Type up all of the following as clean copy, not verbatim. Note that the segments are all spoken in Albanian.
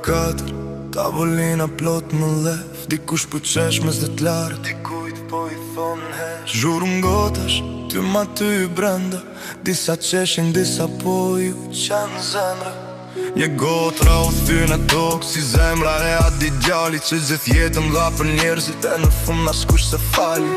katër, tavolina plot më lef. Dikush po qesh mes dhe t'lartë, dikujt po i thonë hesh. Zhurëm gotash, ty ma ty i brenda. Disa qeshin, disa po ju qanë zemra. Je gotra u thyne tokë si zemra e adi djali që gjithë jetën dha për njerëzit e në fund nas kush se fali.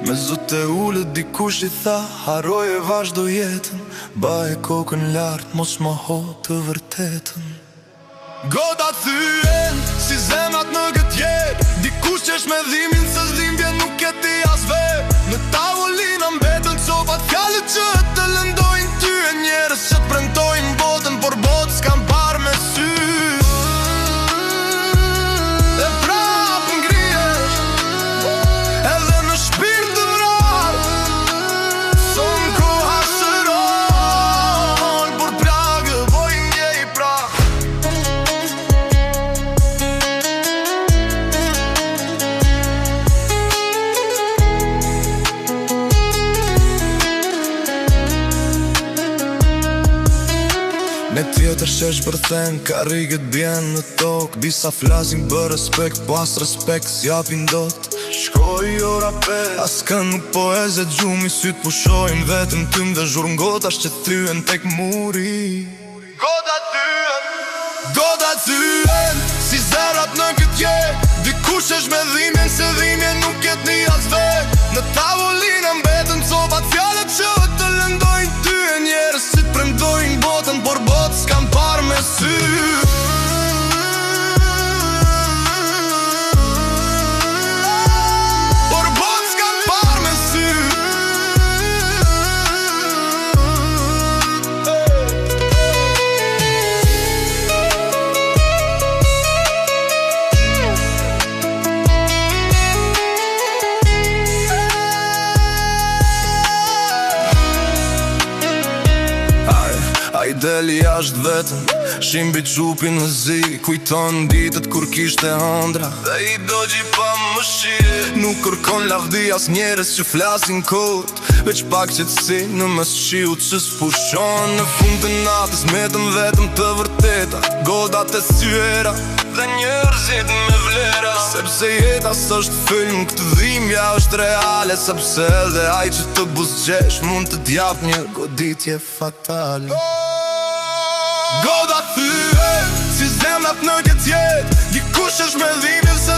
Me zot e ullët dikush i tha, haroj e vazhdo jetën, baje kokën lartë, mos më ho të vërtetën. Goda thyen, si zemrat në këtë jetë, dikush qesh me dhimin se dhimbje nuk e ti as vetë. Në tavolina mbetën copat fjallet që të lëndojnë ty, e njerës që të premtojnë botën, por botë s'kam parë me sy. E prap ngrihesh, edhe në shpirt të vrap, son koha shëron, por plagë voj ndjej prap. Ne tjetër shesh bërthen, ka rigët bjen në tokë. Disa flasin bër respekt, po as respekt s'japin dot. Shkoj ora pet, as kën nuk po e zet gjumi, syt pushojnë vetëm tym dhe zhurmë gotash që thyen tek muri. Goda thyen, si zerat në këtë jetë, dikush esh me dhimbjen se dhimbje nuk jet një as vetë. Në tavolina mbetën copat fjallet që të lëndojnë ty, e njerës që të premtojnë botën, por botë s'kam parë me sy. Por botë s'kam parë me sy. Ai deli jashtë vetën, shimbi qupin në zi, kujton ditët kur kishte ëndra, dhe i dogji pa më shie. Nuk kërkon lavdi as njerës që flasin kot, veç pak qetësi në mes shiut që s'pushon. Në fund të natës metëm vetëm të vërteta, godat e syera dhe njerëzit me vlera. Sepse jeta s'është film, këtë dhimbja është reale, sepse edhe ai që të buzgjesh mund të t'jap një goditje fatale. Goda thyen, si zemrat në këtë jetë, dikush esh me dhimbjen se